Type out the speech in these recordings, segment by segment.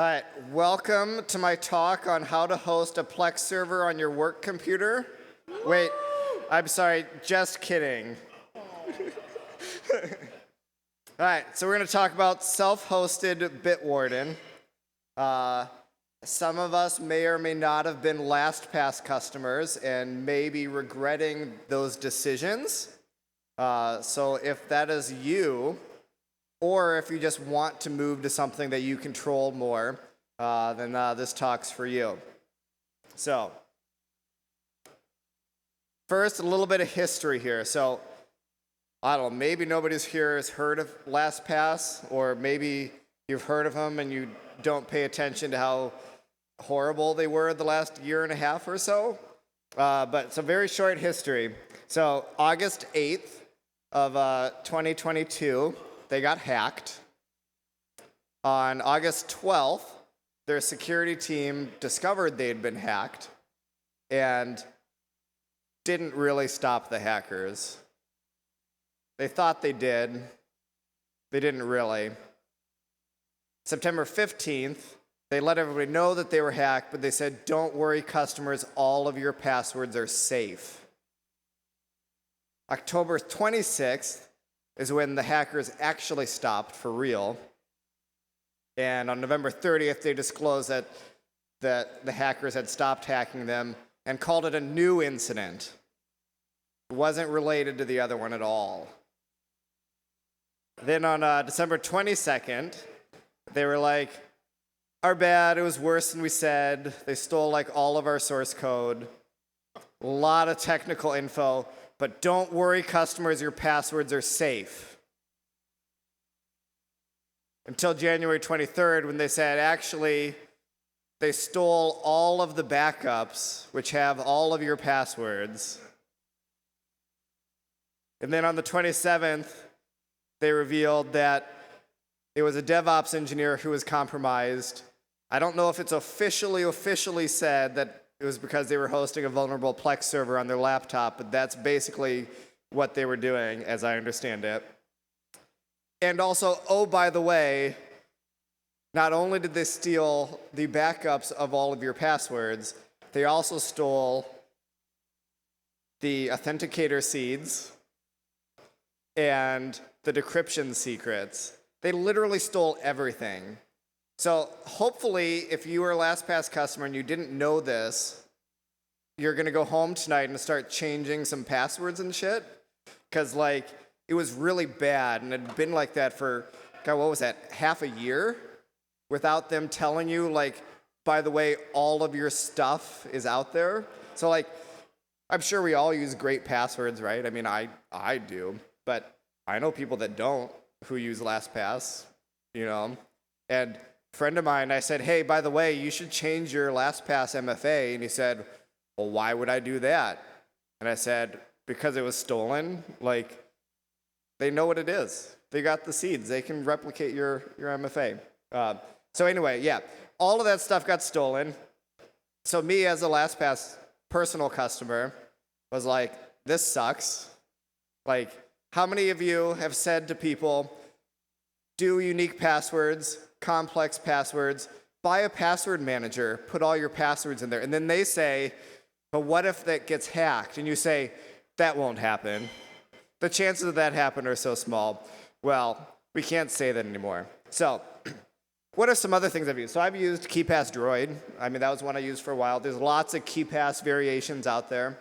All right, welcome to my talk on how to host a Plex server on your work computer. Wait, I'm sorry, just kidding. All right, so we're going to talk about self-hosted Bitwarden. Some of us may or may not have been LastPass customers and may be regretting those decisions. So if that is you, or if you just want to move to something that you control more, then this talk's for you. So, first, a little bit of history here. So, I don't know, maybe nobody's here has heard of LastPass, or maybe you've heard of them and you don't pay attention to how horrible they were the last year and a half or so. But it's a very short history. So, August 8th of 2022, they got hacked. On August 12th, their security team discovered they'd been hacked and didn't really stop the hackers. They thought they did. They didn't really. September 15th, they let everybody know that they were hacked, but they said, "Don't worry, customers, all of your passwords are safe." October 26th, is when the hackers actually stopped for real. And on November 30th, they disclosed that the hackers had stopped hacking them and called it a new incident. It wasn't related to the other one at all. Then on December 22nd, they were like, "Our bad, it was worse than we said. They stole like all of our source code. A lot of technical info. But don't worry, customers, your passwords are safe." Until January 23rd, when they said, actually, they stole all of the backups, which have all of your passwords. And then on the 27th, they revealed that it was a DevOps engineer who was compromised. I don't know if it's officially said that it was because they were hosting a vulnerable Plex server on their laptop, but that's basically what they were doing, as I understand it. And also, oh, by the way, not only did they steal the backups of all of your passwords, they also stole the authenticator seeds and the decryption secrets. They literally stole everything. So hopefully, if you were a LastPass customer and you didn't know this, you're gonna go home tonight and start changing some passwords and shit. Cause like, it was really bad and it had been like that for, God, what was that, half a year? Without them telling you, like, by the way, all of your stuff is out there. So like, I'm sure we all use great passwords, right? I mean, I do, but I know people that don't, who use LastPass, you know? And friend of mine, I said, "Hey, by the way, you should change your LastPass MFA." And he said, "Well, why would I do that?" And I said, "Because it was stolen. Like, they know what it is. They got the seeds. They can replicate your MFA." So anyway, yeah, all of that stuff got stolen. So me as a LastPass personal customer was like, this sucks. Like, how many of you have said to people, do unique passwords, complex passwords, buy a password manager, put all your passwords in there, and then they say, "But what if that gets hacked?" And you say, "That won't happen. The chances of that happen are so small." Well, we can't say that anymore. So, what are some other things I've used? So I've used KeePass Droid. I mean, that was one I used for a while. There's lots of KeePass variations out there.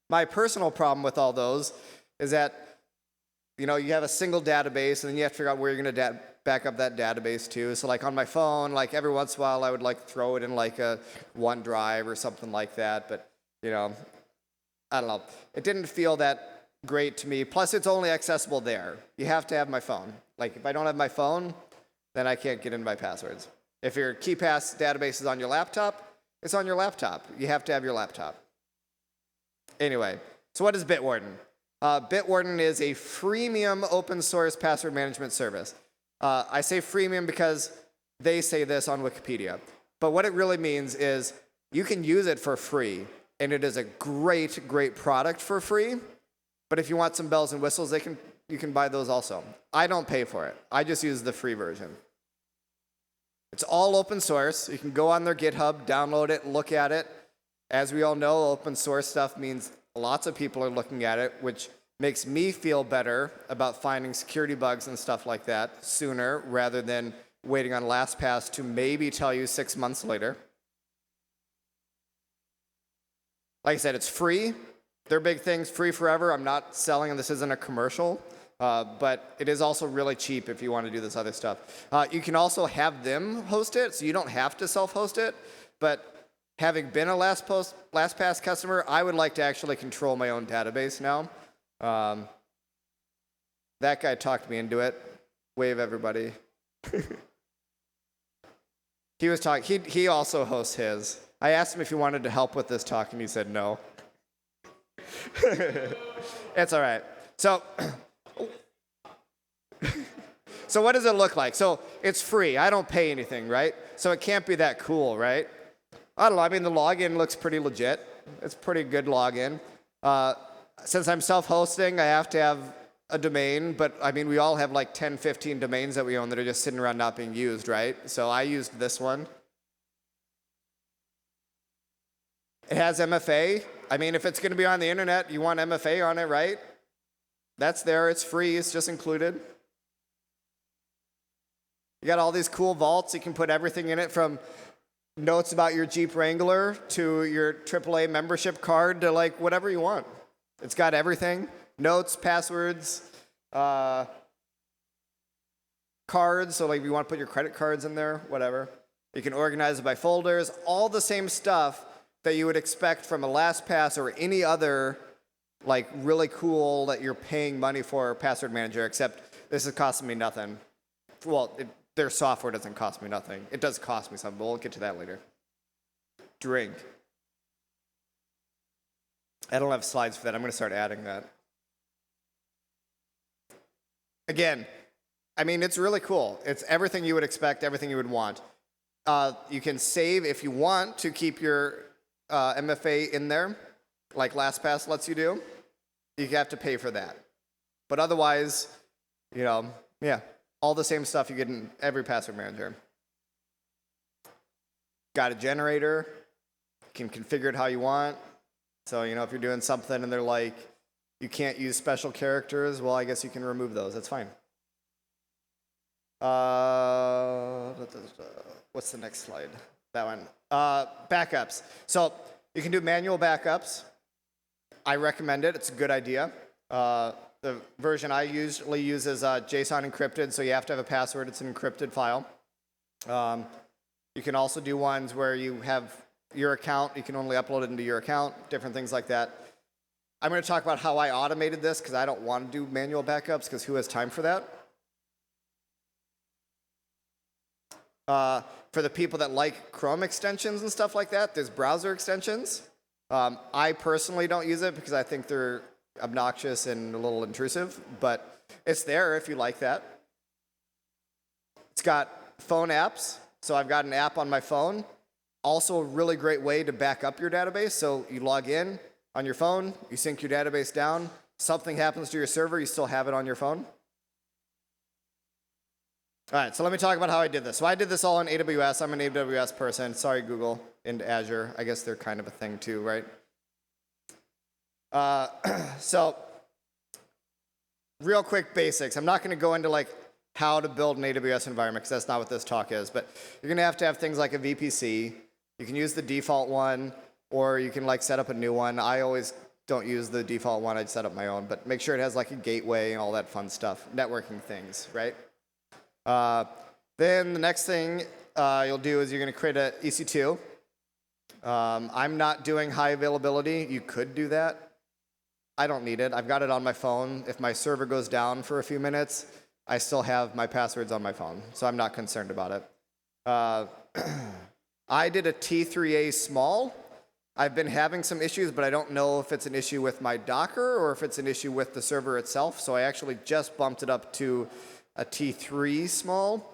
My personal problem with all those is that, you know, you have a single database, and then you have to figure out where you're going to back up that database to. So like on my phone, like every once in a while I would like throw it in like a OneDrive or something like that. But, you know, I don't know. It didn't feel that great to me. Plus it's only accessible there. You have to have my phone. Like if I don't have my phone, then I can't get into my passwords. If your KeePass database is on your laptop, it's on your laptop. You have to have your laptop. Anyway, so what is Bitwarden? Bitwarden is a freemium open source password management service. I say freemium because they say this on Wikipedia. But what it really means is you can use it for free, and it is a great, great product for free. But if you want some bells and whistles, you can buy those also. I don't pay for it. I just use the free version. It's all open source. You can go on their GitHub, download it, look at it. As we all know, open source stuff means lots of people are looking at it, which makes me feel better about finding security bugs and stuff like that sooner rather than waiting on LastPass to maybe tell you 6 months later. Like I said, it's free. Their big thing's free forever. I'm not selling, and this isn't a commercial, but it is also really cheap if you want to do this other stuff. You can also have them host it, so you don't have to self-host it, but having been a LastPass customer, I would like to actually control my own database now. That guy talked me into it. Wave, everybody. He was talking. He also hosts his. I asked him if he wanted to help with this talk, and he said no. It's all right. So what does it look like? So it's free. I don't pay anything, right? So it can't be that cool, right? I don't know. I mean, the login looks pretty legit. It's pretty good login. Since I'm self-hosting, I have to have a domain, but I mean, we all have like 10, 15 domains that we own that are just sitting around not being used, right? So I used this one. It has MFA. I mean, if it's going to be on the internet, you want MFA on it, right? That's there. It's free. It's just included. You got all these cool vaults. You can put everything in it from notes about your Jeep Wrangler to your AAA membership card to like whatever you want. It's got everything. Notes, passwords, cards. So like if you want to put your credit cards in there, whatever. You can organize it by folders. All the same stuff that you would expect from a LastPass or any other like really cool that you're paying money for password manager, except this is costing me nothing. Well, their software doesn't cost me nothing. It does cost me something, but we'll get to that later. Drink. I don't have slides for that. I'm going to start adding that. Again, I mean, it's really cool. It's everything you would expect, everything you would want. You can save if you want to keep your MFA in there, like LastPass lets you do. You have to pay for that. But otherwise, you know, yeah, all the same stuff you get in every password manager. Got a generator. You can configure it how you want. So, you know, if you're doing something and they're like, you can't use special characters, well, I guess you can remove those. That's fine. What's the next slide? That one. Backups. So you can do manual backups. I recommend it. It's a good idea. The version I usually use is JSON encrypted, so you have to have a password. It's an encrypted file. You can also do ones where you have your account. You can only upload it into your account, different things like that. I'm going to talk about how I automated this because I don't want to do manual backups because who has time for that? For the people that like Chrome extensions and stuff like that, there's browser extensions. I personally don't use it because I think they're obnoxious and a little intrusive, but it's there if you like that. It's got phone apps, so I've got an app on my phone. Also a really great way to back up your database. So you log in on your phone, you sync your database down, something happens to your server, you still have it on your phone. All right, so let me talk about how I did this. So I did this all in AWS. I'm an AWS person. Sorry, Google, and Azure. I guess they're kind of a thing too, right? So real quick basics. I'm not going to go into like how to build an AWS environment because that's not what this talk is. But you're going to have things like a VPC. You can use the default one, or you can like set up a new one. I always don't use the default one. I'd set up my own. But make sure it has like a gateway and all that fun stuff, networking things, right? Then the next thing you'll do is you're going to create an EC2. I'm not doing high availability. You could do that. I don't need it. I've got it on my phone. If my server goes down for a few minutes, I still have my passwords on my phone, so I'm not concerned about it. I did a T3A small. I've been having some issues, but I don't know if it's an issue with my Docker or if it's an issue with the server itself, so I actually just bumped it up to a T3 small.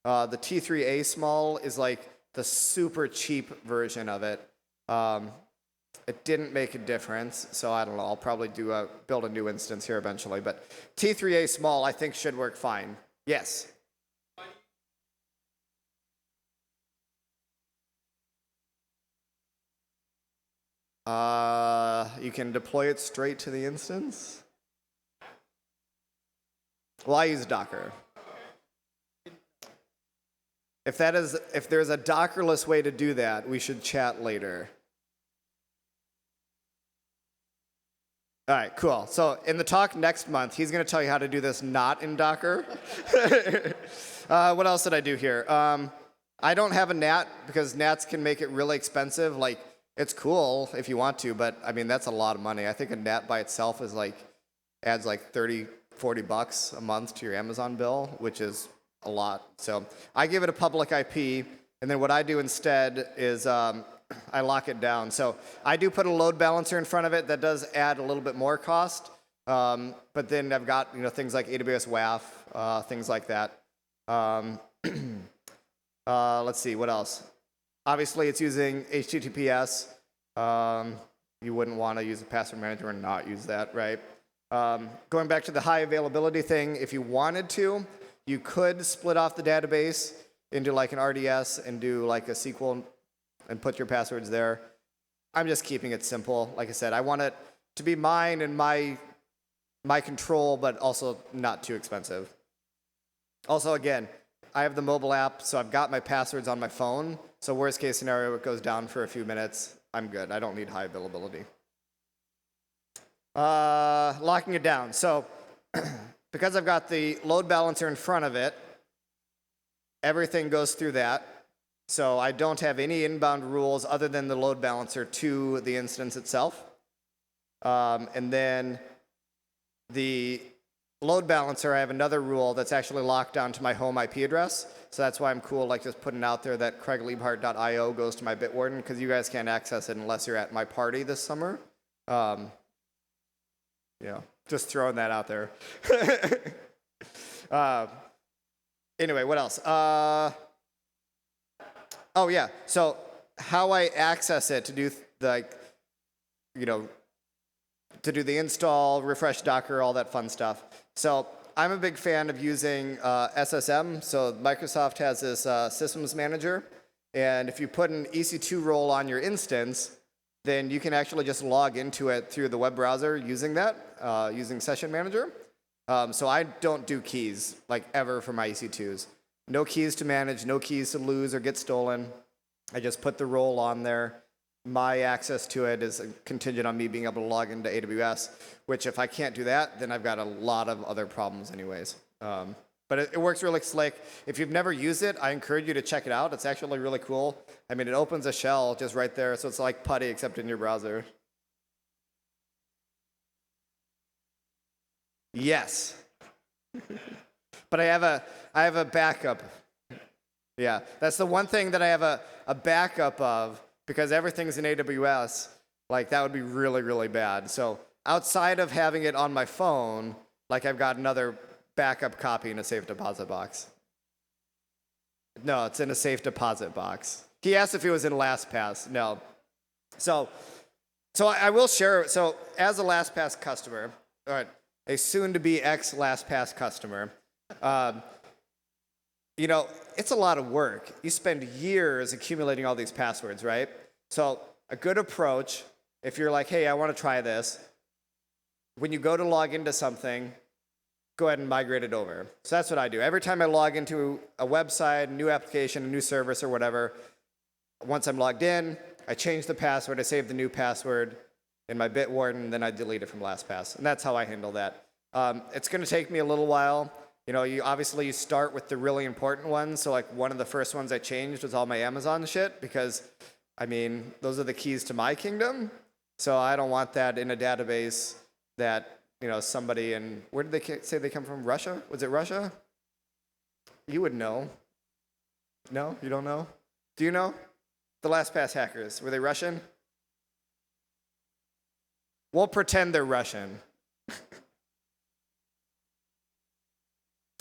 The T3A small is like the super cheap version of it. It didn't make a difference, so I don't know. I'll probably build a new instance here eventually. But T3A small, I think, should work fine. Yes? You can deploy it straight to the instance. Well, I use Docker. If there's a Dockerless way to do that, we should chat later. All right, cool. So in the talk next month, he's going to tell you how to do this not in Docker. What else did I do here? I don't have a NAT because NATs can make it really expensive. Like, it's cool if you want to, but I mean, that's a lot of money. I think a NAT by itself is adds like 30, 40 bucks a month to your Amazon bill, which is a lot. So I give it a public IP, and then what I do instead is I lock it down. So I do put a load balancer in front of it. That does add a little bit more cost, but then I've got things like AWS WAF, things like that. Let's see, what else? Obviously, it's using HTTPS. You wouldn't want to use a password manager and not use that, right? Going back to the high availability thing, if you wanted to, you could split off the database into like an RDS and do like a SQL and put your passwords there. I'm just keeping it simple. Like I said, I want it to be mine and my control, but also not too expensive. Also, again, I have the mobile app, so I've got my passwords on my phone. So worst case scenario, it goes down for a few minutes. I'm good. I don't need high availability. Locking it down. So because I've got the load balancer in front of it, everything goes through that. So I don't have any inbound rules other than the load balancer to the instance itself. And then the load balancer, I have another rule that's actually locked down to my home IP address. So that's why I'm cool like just putting out there that CraigLeabhart.io goes to my Bitwarden, because you guys can't access it unless you're at my party this summer. Just throwing that out there. Anyway, what else? Oh yeah, so how I access it to do to do the install, refresh Docker, all that fun stuff. So I'm a big fan of using SSM. So Microsoft has this systems manager, and if you put an EC2 role on your instance, then you can actually just log into it through the web browser using that, using Session Manager. So I don't do keys, like ever, for my EC2s. No keys to manage, no keys to lose or get stolen. I just put the role on there. My access to it is contingent on me being able to log into AWS, which if I can't do that, then I've got a lot of other problems anyways. But it works really slick. If you've never used it, I encourage you to check it out. It's actually really cool. I mean, it opens a shell just right there, so it's like PuTTY except in your browser. Yes. But I have a backup. Yeah, that's the one thing that I have a backup of, because everything's in AWS. Like, that would be really, really bad. So outside of having it on my phone, like, I've got another backup copy in a safe deposit box. No, it's in a safe deposit box. He asked if it was in LastPass. No. So I will share. So as a LastPass customer, all right, a soon-to-be ex-LastPass customer, it's a lot of work. You spend years accumulating all these passwords, right? So a good approach, if you're like, hey, I want to try this, when you go to log into something, go ahead and migrate it over. So that's what I do. Every time I log into a website, a new application, a new service or whatever, once I'm logged in, I change the password, I save the new password in my Bitwarden, then I delete it from LastPass. And that's how I handle that. It's going to take me a little while. You start with the really important ones. So like one of the first ones I changed was all my Amazon shit, because those are the keys to my kingdom. So I don't want that in a database that, somebody in, where did they say they come from? Russia? Was it Russia? You would know. No? You don't know? Do you know? The LastPass hackers, were they Russian? We'll pretend they're Russian.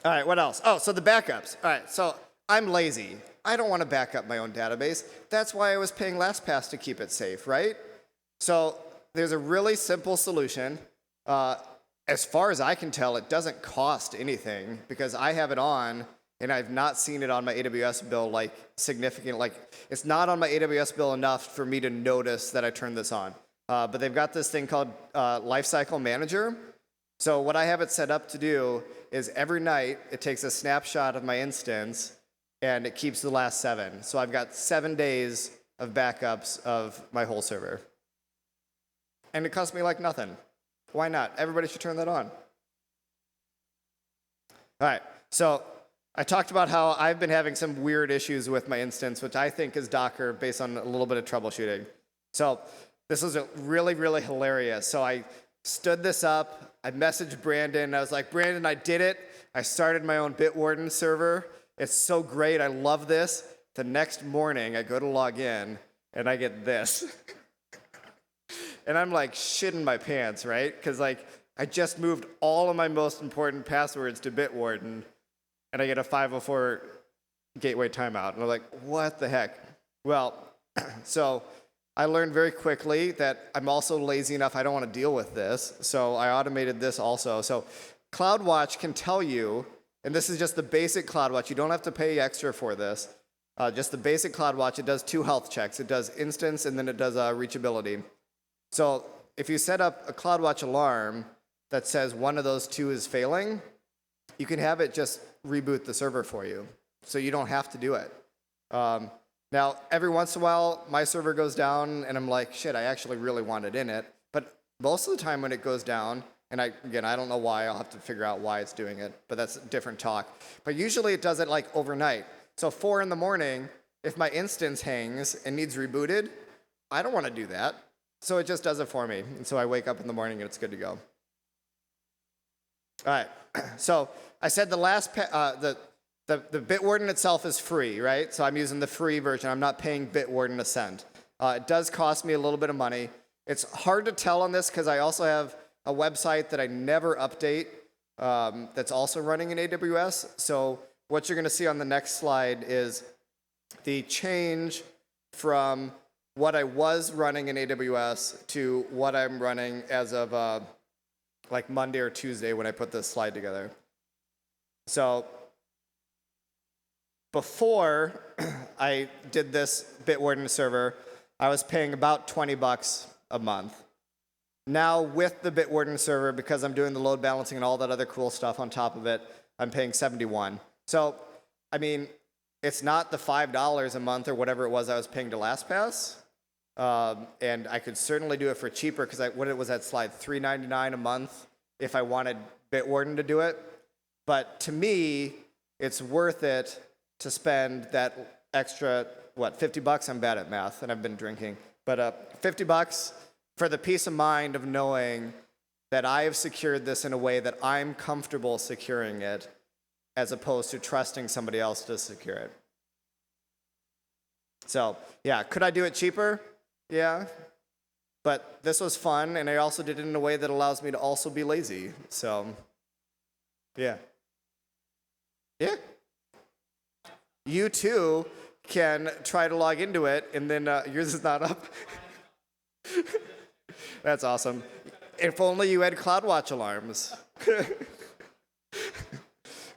All right, what else? Oh, so the backups. All right, so I'm lazy. I don't want to back up my own database. That's why I was paying LastPass to keep it safe, right? So there's a really simple solution. As far as I can tell, it doesn't cost anything, because I have it on, and I've not seen it on my AWS bill significant. It's not on my AWS bill enough for me to notice that I turned this on. but they've got this thing called Lifecycle Manager. So what I have it set up to do is every night it takes a snapshot of my instance and it keeps the last 7. So I've got 7 days of backups of my whole server. And it costs me like nothing. Why not? Everybody should turn that on. All right, so I talked about how I've been having some weird issues with my instance, which I think is Docker based on a little bit of troubleshooting. So this was really, really hilarious. So I stood this up. I messaged Brandon. I was like, Brandon, I did it. I started my own Bitwarden server. It's so great. I love this. The next morning, I go to log in, and I get this. And I'm like shitting my pants, right? Because like I just moved all of my most important passwords to Bitwarden, and I get a 504 gateway timeout. And I'm like, what the heck? Well, so I learned very quickly that I'm also lazy enough, I don't want to deal with this. So I automated this also. So CloudWatch can tell you, and this is just the basic CloudWatch. You don't have to pay extra for this. Just the basic CloudWatch, it does 2 health checks. It does instance, and then it does reachability. So if you set up a CloudWatch alarm that says one of those 2 is failing, you can have it just reboot the server for you. So you don't have to do it. Now, every once in a while, my server goes down, and I'm like, shit, I actually really want it in it. But most of the time when it goes down, and I don't know why, I'll have to figure out why it's doing it, but that's a different talk. But usually it does it like overnight. So 4 in the morning, if my instance hangs and needs rebooted, I don't want to do that. So it just does it for me. And so I wake up in the morning and it's good to go. All right, so I said the last, the Bitwarden itself is free, right? So I'm using the free version. I'm not paying Bitwarden a cent. It does cost me a little bit of money. It's hard to tell on this because I also have a website that I never update that's also running in AWS. So what you're going to see on the next slide is the change from what I was running in AWS to what I'm running as of like Monday or Tuesday when I put this slide together. So before I did this Bitwarden server, I was paying about $20 a month. Now with the Bitwarden server, because I'm doing the load balancing and all that other cool stuff on top of it, I'm paying $71. So, I mean, it's not the $5 a month or whatever it was I was paying to LastPass. And I could certainly do it for cheaper because what it was that slide, $3.99 a month if I wanted Bitwarden to do it. But to me, it's worth it to spend that extra, $50? I'm bad at math and I've been drinking. But $50 for the peace of mind of knowing that I have secured this in a way that I'm comfortable securing it as opposed to trusting somebody else to secure it. So, yeah, could I do it cheaper? Yeah. But this was fun, and I also did it in a way that allows me to also be lazy. So, yeah. Yeah. You too can try to log into it, and then yours is not up. That's awesome. If only you had CloudWatch alarms.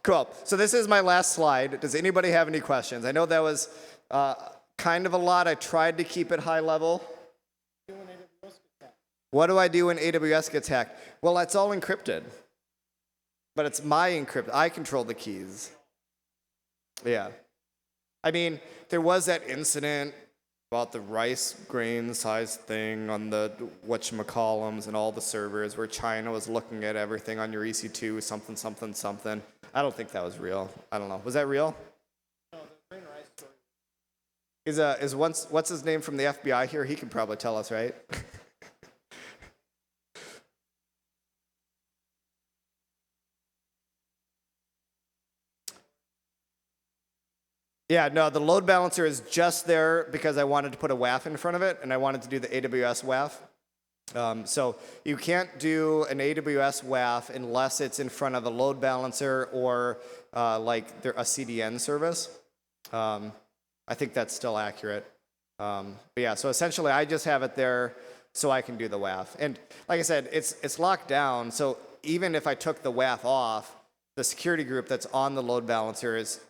Cool. So this is my last slide. Does anybody have any questions? I know that was kind of a lot. I tried to keep it high level. What do I do when AWS gets hacked? Well, it's all encrypted. But it's my encrypted. I control the keys. Yeah. I mean, there was that incident about the rice grain size thing on the whatchamacallums and all the servers where China was looking at everything on your EC2, something, something, something. I don't think that was real. I don't know. Was that real? No, the grain rice story. Is what's his name from the FBI here? He can probably tell us, right? Yeah, no, the load balancer is just there because I wanted to put a WAF in front of it, and I wanted to do the AWS WAF. So you can't do an AWS WAF unless it's in front of a load balancer or like a CDN service. I think that's still accurate. But yeah, so essentially I just have it there so I can do the WAF. And like I said, it's locked down, so even if I took the WAF off, the security group that's on the load balancer is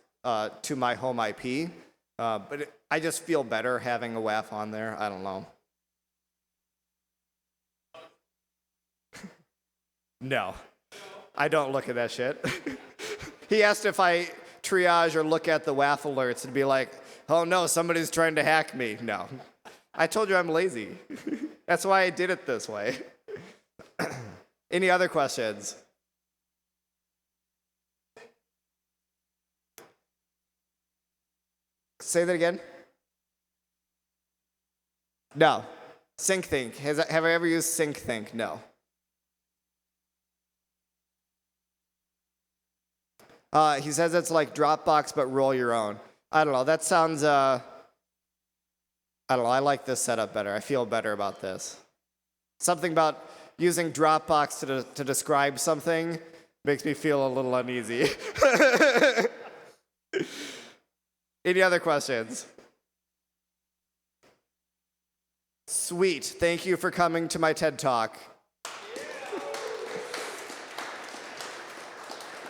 to my home IP, but I just feel better having a WAF on there. I don't know. No, I don't look at that shit. He asked if I triage or look at the WAF alerts and be like, oh no, somebody's trying to hack me. No. I told you I'm lazy. That's why I did it this way. Any other questions? Say that again. No. SyncThink. Have I ever used SyncThink? No. He says it's like Dropbox, but roll your own. I don't know. That sounds, I don't know. I like this setup better. I feel better about this. Something about using Dropbox to describe something makes me feel a little uneasy. Any other questions? Sweet. Thank you for coming to my TED Talk.